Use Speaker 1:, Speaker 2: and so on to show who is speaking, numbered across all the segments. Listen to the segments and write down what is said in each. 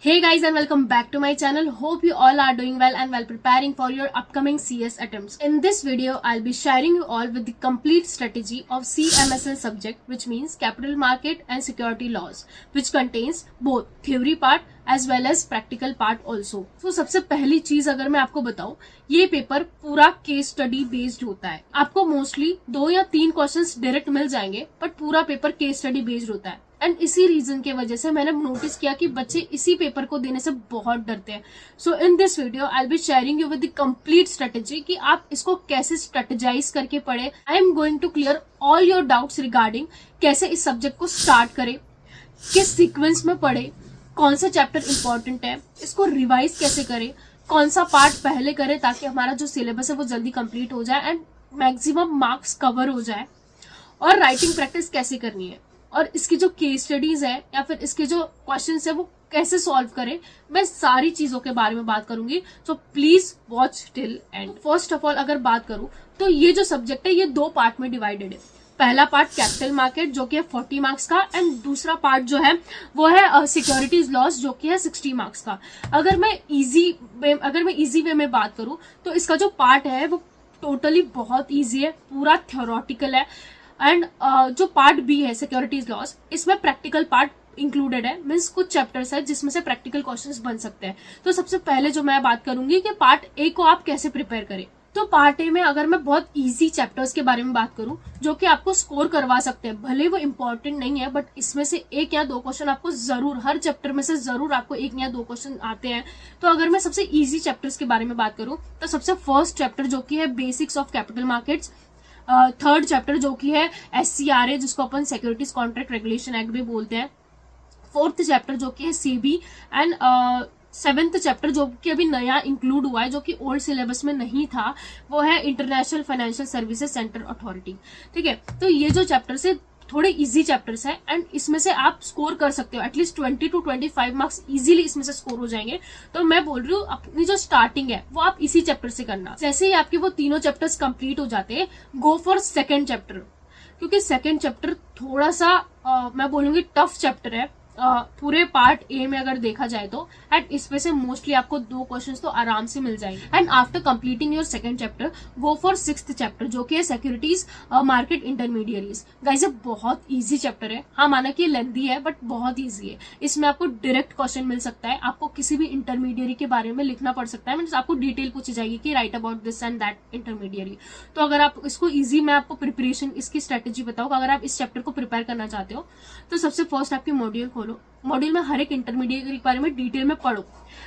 Speaker 1: Hey guys and welcome back to my channel. Hope you all are doing well and preparing for your upcoming CS attempts. In this video, I'll be sharing you all with the complete strategy of CMSL subject, which means Capital Market and Security Laws, which contains both theory part as well as practical part also. So सबसे पहली चीज अगर मैं आपको बताऊं, ये paper पूरा case study based होता है. आपको मोस्टली 2 या 3 क्वेश्चंस डायरेक्ट मिल जाएंगे, बट पूरा पेपर केस स्टडी बेस्ड होता है. एंड इसी रीजन के वजह से मैंने नोटिस किया कि बच्चे इसी पेपर को देने से बहुत डरते हैं. So in this video I will be sharing you with the complete strategy कि आप इसको कैसे स्ट्रेटेजाइज करके पढ़े. I am going to clear all your doubts regarding कैसे इस सब्जेक्ट को स्टार्ट करें, किस सीक्वेंस में पढ़े, कौन सा चैप्टर इंपॉर्टेंट है, इसको रिवाइज कैसे करें, कौन सा पार्ट पहले करें ताकि हमारा जो सिलेबस है वो जल्दी कंप्लीट हो जाए एंड मैक्सिमम मार्क्स कवर हो जाए, और राइटिंग प्रैक्टिस कैसे करनी है, और इसकी जो केस स्टडीज है या फिर इसके जो क्वेश्चंस है वो कैसे सॉल्व करें. मैं सारी चीजों के बारे में बात करूंगी. So please watch till and. First of all अगर बात करूं तो ये जो सब्जेक्ट है ये 2 पार्ट में डिवाइडेड है. पहला पार्ट कैपिटल मार्केट जो कि है 40 मार्क्स का, एंड दूसरा पार्ट जो है वो है सिक्योरिटीज लॉस जो कि है 60 मार्क्स का. अगर मैं इजी वे में बात करूं तो इसका जो पार्ट है वो टोटली बहुत ईजी है, पूरा थ्योरेटिकल है. एंड जो पार्ट बी है सिक्योरिटीज लॉस, इसमें प्रैक्टिकल पार्ट इंक्लूडेड है. मीन्स कुछ चैप्टर्स है जिसमें से प्रैक्टिकल क्वेश्चंस बन सकते हैं. तो सबसे पहले जो मैं बात करूंगी कि पार्ट ए को आप कैसे प्रिपेयर करें. तो पार्ट ए में अगर मैं बहुत इजी चैप्टर्स के बारे में बात करूं जो कि आपको स्कोर करवा सकते हैं, भले वो इंपॉर्टेंट नहीं है बट इसमें से 1 या 2 क्वेश्चन आपको जरूर, हर चैप्टर में से जरूर आपको 1 या 2 क्वेश्चन आते हैं. तो अगर मैं सबसे इजी चैप्टर्स के बारे में बात करूं तो सबसे फर्स्ट चैप्टर जो कि है basics of capital markets, third chapter जो कि है SCRA जिसको अपन सिक्योरिटीज कॉन्ट्रैक्ट रेगुलेशन एक्ट भी बोलते हैं, फोर्थ चैप्टर जो कि है सेबी, एंड 7th चैप्टर जो कि अभी नया इंक्लूड हुआ है जो कि ओल्ड सिलेबस में नहीं था, वो है international financial services centre authority. ठीक है, तो ये जो चैप्टर्स है थोड़े इजी चैप्टर्स हैं एंड इसमें से आप स्कोर कर सकते हो. एटलीस्ट 20 to 25 मार्क्स इजीली इसमें से स्कोर हो जाएंगे. तो मैं बोल रही हूँ अपनी जो स्टार्टिंग है वो आप इसी चैप्टर से करना. जैसे ही आपके वो तीनों चैप्टर्स कंप्लीट हो जाते हैं, गो फॉर सेकेंड चैप्टर, क्योंकि सेकेंड चैप्टर थोड़ा सा मैं बोलूंगी टफ चैप्टर है पूरे पार्ट ए में अगर देखा जाए तो. एंड इसमें से मोस्टली आपको 2 क्वेश्चंस तो आराम से मिल जाएंगे. And after completing your second chapter, go for 6th chapter जो कि है सिक्योरिटीज मार्केट इंटरमीडियरीज. गाइस ये बहुत इजी चैप्टर है. हाँ, माना कि लेंथी है बट बहुत इजी है. इसमें आपको डायरेक्ट क्वेश्चन मिल सकता है. आपको किसी भी इंटरमीडियरी के बारे में लिखना पड़ सकता है. मीन्स आपको डिटेल पूछी जाएगी कि right about this and that intermediary. तो अगर आप इसको इजी, मैं आपको प्रिपरेशन इसकी स्ट्रेटेजी बताऊँ, अगर आप इस चैप्टर को प्रिपेयर करना चाहते हो तो सबसे फर्स्ट आपकी मॉड्यूल खोलो. मॉड्यूल में हर एक इंटरमीडिएट के बारे में डिटेल में पढ़ो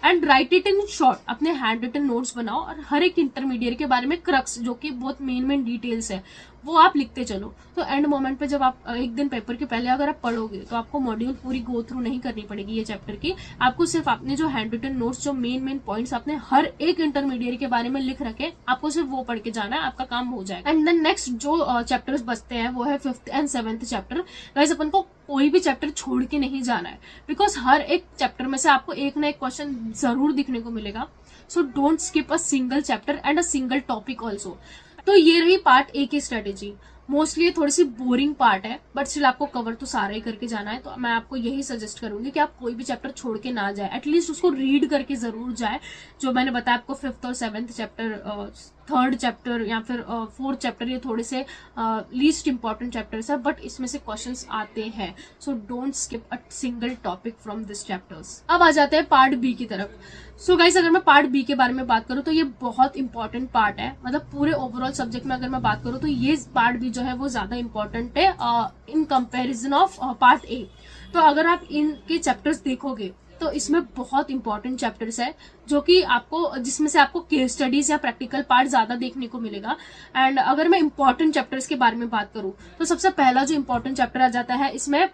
Speaker 1: and right it in short. अपने हैंड रिटन नोट्स बनाओ और हर एक इंटरमीडिएट के बारे में क्रक्स जो कि बहुत मेन डिटेल्स है वो आप लिखते चलो. तो एंड मोमेंट पे जब आप एक दिन पेपर के पहले अगर आप पढ़ोगे तो आपको मॉड्यूल पूरी गो थ्रू नहीं करनी पड़ेगी ये चैप्टर की. आपको सिर्फ अपने जो हैंड रिटन नोट्स, जो मेन पॉइंट्स आपने हर एक इंटरमीडिएट के बारे में लिख रखे, आपको सिर्फ वो पढ़ के जाना है, आपका काम हो जाएगा. एंड देन नेक्स्ट जो चैप्टर्स बचते हैं वो है 5th and 7th chapter. Guys अपन को कोई भी चैप्टर छोड़ के नहीं जाना है, बिकॉज हर एक चैप्टर में से आपको एक ना एक क्वेश्चन जरूर दिखने को मिलेगा. So don't skip a single chapter and a single topic also. तो ये रही पार्ट ए की स्ट्रेटेजी. मोस्टली थोड़ी सी बोरिंग पार्ट है बट स्टिल आपको कवर तो सारा ही करके जाना है. तो मैं आपको यही सजेस्ट करूंगी कि आप कोई भी चैप्टर छोड़ के ना जाए, एटलीस्ट उसको रीड करके जरूर जाए. जो मैंने बताया आपको 5th और 7th चैप्टर, 3rd चैप्टर या फिर 4th चैप्टर, ये थोड़े से लीस्ट इंपॉर्टेंट चैप्टर्स है बट इसमें से क्वेश्चंस आते हैं. So don't skip a single topic from this chapters. अब आ जाते हैं पार्ट बी की तरफ. सो गाइस अगर मैं पार्ट बी के बारे में बात करूं तो ये बहुत इंपॉर्टेंट पार्ट है. मतलब पूरे ओवरऑल सब्जेक्ट में अगर मैं बात करूं तो ये पार्ट बी जो है वो ज्यादा इंपॉर्टेंट है in comparison of part A. तो अगर आप इनके चैप्टर्स देखोगे तो इसमें बहुत इंपॉर्टेंट चैप्टर्स है जो कि आपको, जिसमें से आपको केस स्टडीज या प्रैक्टिकल पार्ट ज्यादा देखने को मिलेगा. एंड अगर मैं इंपॉर्टेंट चैप्टर्स के बारे में बात करूं तो सबसे पहला जो इंपॉर्टेंट चैप्टर आ जाता है इसमें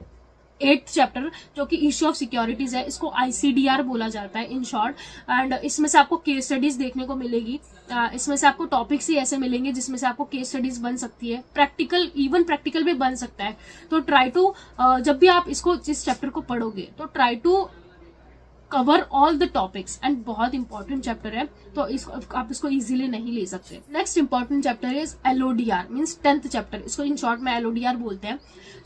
Speaker 1: 8th चैप्टर जो कि इश्यू ऑफ सिक्योरिटीज है. इसको ICDR बोला जाता है इन शॉर्ट. एंड इसमें से आपको केस स्टडीज देखने को मिलेगी. इसमें से आपको टॉपिक्स ही ऐसे मिलेंगे जिसमें से आपको केस स्टडीज बन सकती है, प्रैक्टिकल, इवन प्रैक्टिकल भी बन सकता है. तो ट्राई टू, जब भी आप इसको, इस चैप्टर को पढ़ोगे तो try to cover all the topics and बहुत इंपॉर्टेंट चैप्टर है, तो आप इसको इजीली नहीं ले सकते। Next important chapter is LODR means 10th chapter, इसको इन शॉर्ट में LODR बोलते हैं।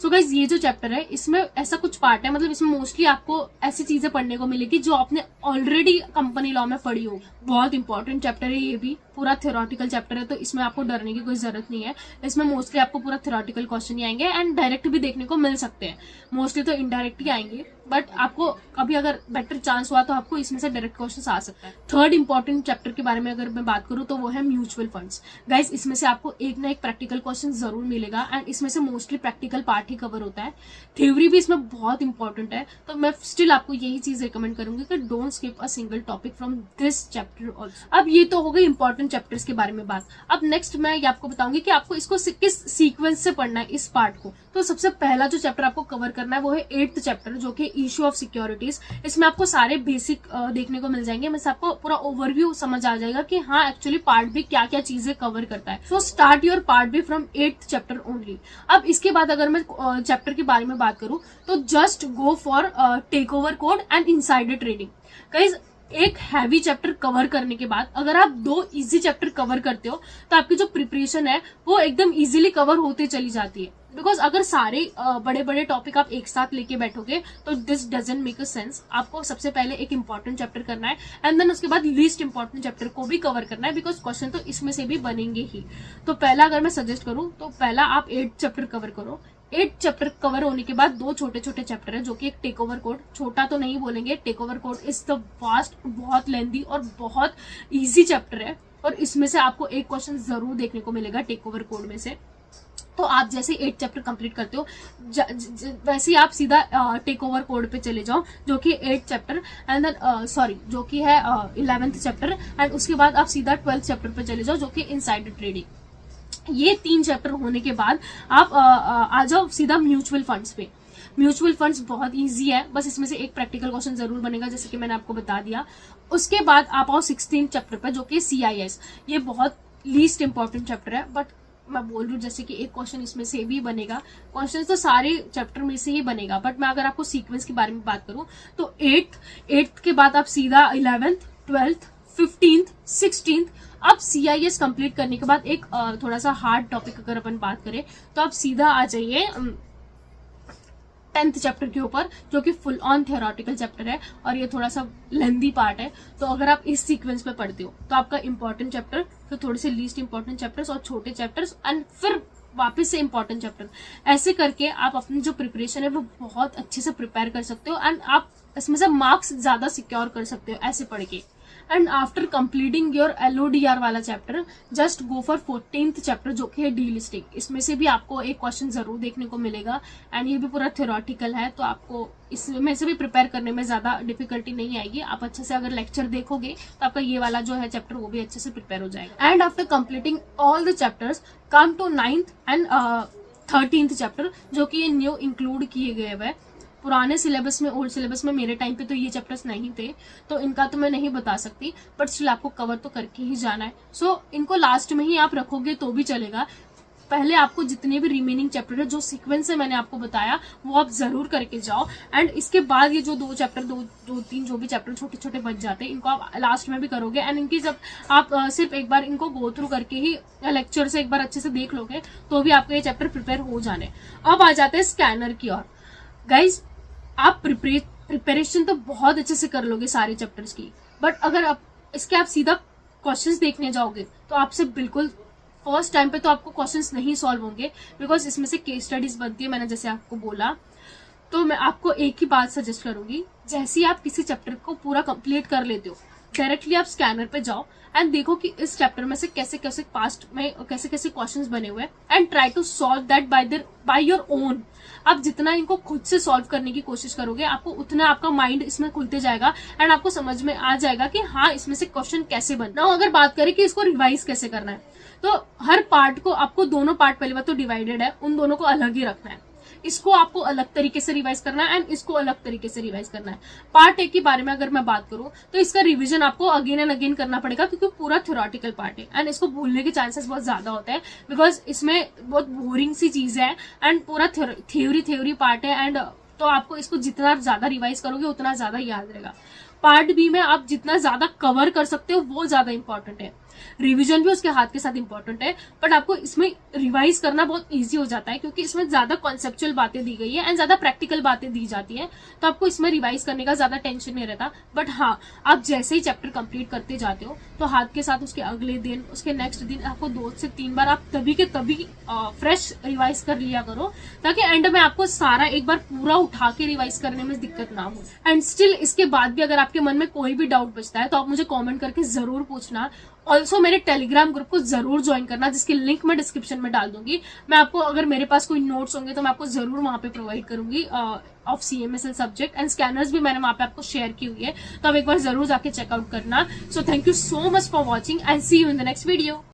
Speaker 1: सो गाइज ये जो चैप्टर है इसमें ऐसा कुछ पार्ट है, मतलब इसमें मोस्टली आपको ऐसी चीजें पढ़ने को मिलेगी जो आपने ऑलरेडी कंपनी लॉ में पढ़ी होगी। बहुत इंपॉर्टेंट चैप्टर है ये भी, पूरा थ्योरेटिकल चैप्टर है, तो इसमें आपको डरने की कोई जरूरत नहीं है। इसमें मोस्टली आपको पूरा थ्योरेटिकल क्वेश्चन ही आएंगे एंड डायरेक्ट भी देखने को मिल सकते हैं, मोस्टली तो इनडायरेक्ट ही आएंगे, बट आपको कभी अगर बेटर चांस हुआ तो आपको इसमें से डायरेक्ट क्वेश्चन आ सकता है। थर्ड इंपॉर्टेंट चैप्टर के बारे में अगर मैं बात करूं तो वो है म्यूचुअल फंड्स। गाइज इसमें से आपको एक ना एक प्रैक्टिकल क्वेश्चन जरूर मिलेगा एंड इसमें से मोस्टली प्रैक्टिकल पार्ट ही कवर होता है, थ्योरी भी इसमें बहुत इंपॉर्टेंट है। तो मैं स्टिल आपको यही चीज रिकमेंड करूंगी कि don't skip a single topic from this chapter also. अब ये तो हो गई इंपॉर्टेंट चैप्टर्स के बारे में बात। अब नेक्स्ट मैं ये आपको बताऊंगी कि आपको इसको किस सीक्वेंस से पढ़ना है इस पार्ट को। तो सबसे पहला जो चैप्टर आपको कवर करना है वो है 8th चैप्टर, जो कि इश्यू ऑफ सिक्योरिटीज। इसमें आपको सारे बेसिक देखने को मिल जाएंगे, मैं आपको पूरा ओवरव्यू समझ आ जाएगा कि हाँ एक्चुअली पार्ट बी क्या क्या चीजें कवर करता है। So start your part B from 8th chapter only. अब इसके बाद अगर मैं चैप्टर के बारे में बात करूं तो just go for takeover code and insider trading. Guys एक हैवी चैप्टर कवर करने के बाद अगर आप 2 इजी चैप्टर कवर करते हो तो आपकी जो प्रिपरेशन है वो एकदम इजीली कवर होते चली जाती है। बिकॉज अगर सारे बड़े बड़े टॉपिक आप एक साथ लेके बैठोगे तो this doesn't make a sense. आपको सबसे पहले एक इंपॉर्टेंट चैप्टर करना है एंड देन उसके बाद लीस्ट इंपॉर्टेंट चैप्टर को भी कवर करना है, बिकॉज क्वेश्चन तो इसमें से भी बनेंगे ही। तो पहला अगर मैं सजेस्ट करूं तो पहला आप 8 चैप्टर कवर करो। 8 चैप्टर कवर होने के बाद 2 छोटे छोटे चैप्टर है, जो कि एक टेक ओवर कोड, छोटा तो नहीं बोलेंगे, takeover code is the vast, बहुत लेंदी और बहुत इजी चैप्टर है, और इसमें से आपको एक क्वेश्चन जरूर देखने को मिलेगा टेक ओवर कोड में से। तो आप जैसे 8 चैप्टर कंप्लीट करते हो वैसे ही आप सीधा टेक ओवर कोड पे चले जाओ, जो कि 8 चैप्टर एंड देन जो कि है 11th चैप्टर, एंड उसके बाद आप सीधा 12th चैप्टर पे चले जाओ, जो कि इनसाइडर ट्रेडिंग। ये 3 चैप्टर होने के बाद आप आ जाओ सीधा म्यूचुअल फंड्स पे। म्यूचुअल फंड्स बहुत इजी है, बस इसमें से एक प्रैक्टिकल क्वेश्चन जरूर बनेगा, जैसे कि मैंने आपको बता दिया। उसके बाद आप आओ 16th चैप्टर पर, जो कि CIS। ये बहुत लीस्ट इंपॉर्टेंट चैप्टर है, बट मैं बोल रही हूँ जैसे कि एक क्वेश्चन इसमें से भी बनेगा। क्वेश्चन तो सारे चैप्टर में से ही बनेगा, बट मैं अगर आपको सीक्वेंस के बारे में बात करूं तो 8th के बाद आप सीधा 11th, 12th, 15th, 16th। अब CIS कंप्लीट करने के बाद एक थोड़ा सा हार्ड टॉपिक अगर अपन बात करें तो आप सीधा आ जाइए 10th चैप्टर के ऊपर, जो कि फुल ऑन थ्योरेटिकल चैप्टर है और ये थोड़ा सा लेंदी पार्ट है। तो अगर आप इस सीक्वेंस पे पढ़ते हो तो आपका इंपॉर्टेंट चैप्टर, फिर थोड़े से लीस्ट इंपॉर्टेंट चैप्टर्स और छोटे चैप्टर्स, एंड फिर वापस से इंपॉर्टेंट चैप्टर, ऐसे करके आप अपनी जो प्रिपरेशन है वो बहुत अच्छे से प्रिपेयर कर सकते हो एंड आप इसमें से मार्क्स ज्यादा सिक्योर कर सकते हो ऐसे पढ़ के। And after completing your LODR वाला chapter, just go for 14th chapter, जो कि है डीलिस्टिंग। इसमें से भी आपको एक क्वेश्चन जरूर देखने को मिलेगा एंड ये भी पूरा थ्योरेटिकल है, तो आपको इसमें से भी प्रिपेयर करने में ज्यादा डिफिकल्टी नहीं आएगी। आप अच्छे से अगर लेक्चर देखोगे तो आपका ये वाला जो है चैप्टर वो भी अच्छे से प्रिपेयर हो जाएगा। And after completing all the chapters come to 9th and 13th chapter, जो कि ये न्यू इंक्लूड किए गए हुए। पुराने सिलेबस में, ओल्ड सिलेबस में मेरे टाइम पे तो ये चैप्टर्स नहीं थे, तो इनका तो मैं नहीं बता सकती, बट स्टिल आपको कवर तो करके ही जाना है। सो इनको लास्ट में ही आप रखोगे तो भी चलेगा। पहले आपको जितने भी रिमेनिंग चैप्टर है, जो सीक्वेंस से मैंने आपको बताया, वो आप जरूर करके जाओ। एंड इसके बाद ये जो 2 चैप्टर, 2-3 जो भी चैप्टर छोटे छोटे बच जाते हैं, इनको आप लास्ट में भी करोगे। एंड इनकी जब आप सिर्फ एक बार इनको गो थ्रू करके ही लेक्चर से एक बार अच्छे से देख लोगे तो भी आपके ये चैप्टर प्रिपेयर हो जाने। अब आ जाते हैं स्कैनर की ओर। गाइज आप प्रिपरेशन तो बहुत अच्छे से कर लोगे सारे चैप्टर्स की, बट अगर आप इसके आप सीधा क्वेश्चंस देखने जाओगे तो आपसे बिल्कुल फर्स्ट टाइम पे तो आपको क्वेश्चंस नहीं सॉल्व होंगे, बिकॉज इसमें से केस स्टडीज बनती है, मैंने जैसे आपको बोला। तो मैं आपको एक ही बात सजेस्ट करूंगी, जैसे ही आप किसी चैप्टर को पूरा कंप्लीट कर लेते हो, डायरेक्टली आप स्कैनर पे जाओ एंड देखो कि इस चैप्टर में से कैसे कैसे पास्ट में कैसे कैसे क्वेश्चंस बने हुए हैं and try to solve that by your own. आप जितना इनको खुद से सॉल्व करने की कोशिश करोगे, आपको उतना आपका माइंड इसमें खुलते जाएगा एंड आपको समझ में आ जाएगा कि हाँ इसमें से क्वेश्चन कैसे बनना। अगर बात करें कि इसको रिवाइज कैसे करना है, तो हर पार्ट को आपको दोनों पार्ट, पहली बात तो डिवाइडेड है, उन दोनों को अलग ही रखना है। इसको आपको अलग तरीके से रिवाइज करना है एंड इसको अलग तरीके से रिवाइज करना है। पार्ट 1 के बारे में अगर मैं बात करूं तो इसका रिवीजन आपको अगेन एंड अगेन करना पड़ेगा, क्योंकि पूरा थ्योरेटिकल पार्ट है एंड इसको भूलने के चांसेस बहुत ज्यादा होते हैं, बिकॉज इसमें बहुत बोरिंग सी चीज है एंड पूरा थ्योरी पार्ट है एंड तो आपको इसको जितना ज्यादा रिवाइज करोगे उतना ज्यादा याद रहेगा। पार्ट बी में आप जितना ज्यादा कवर कर सकते हो वो ज्यादा इंपॉर्टेंट है। रिवीजन भी उसके हाथ के साथ इंपॉर्टेंट है, बट आपको इसमें रिवाइज करना बहुत इजी हो जाता है क्योंकि इसमें ज्यादा कॉन्सेप्चुअल बातें दी गई है एंड ज्यादा प्रैक्टिकल बातें दी जाती है, तो आपको इसमें रिवाइज करने का ज्यादा टेंशन नहीं रहता। बट हाँ, आप जैसे ही चैप्टर कंप्लीट करते जाते हो तो हाथ के साथ उसके अगले दिन, उसके नेक्स्ट दिन आपको 2 से 3 बार आप तभी के तभी फ्रेश रिवाइज कर लिया करो, ताकि एंड में आपको सारा एक बार पूरा उठा के रिवाइज करने में दिक्कत ना हो। एंड स्टिल इसके बाद भी अगर आपके मन में कोई भी डाउट बचता है तो आप मुझे कॉमेंट करके जरूर पूछना। ऑल्सो मेरे टेलीग्राम ग्रुप को जरूर ज्वाइन करना, जिसकी लिंक मैं डिस्क्रिप्शन में डाल दूंगी। मैं आपको, अगर मेरे पास कोई नोट्स होंगे तो मैं आपको जरूर वहां पे प्रोवाइड करूंगी of CMSL subject, and scanners भी मैंने वहां पे आपको शेयर की हुई है, तो आप एक बार जरूर जाके चेकआउट करना। So thank you so much for watching and see you in the next video.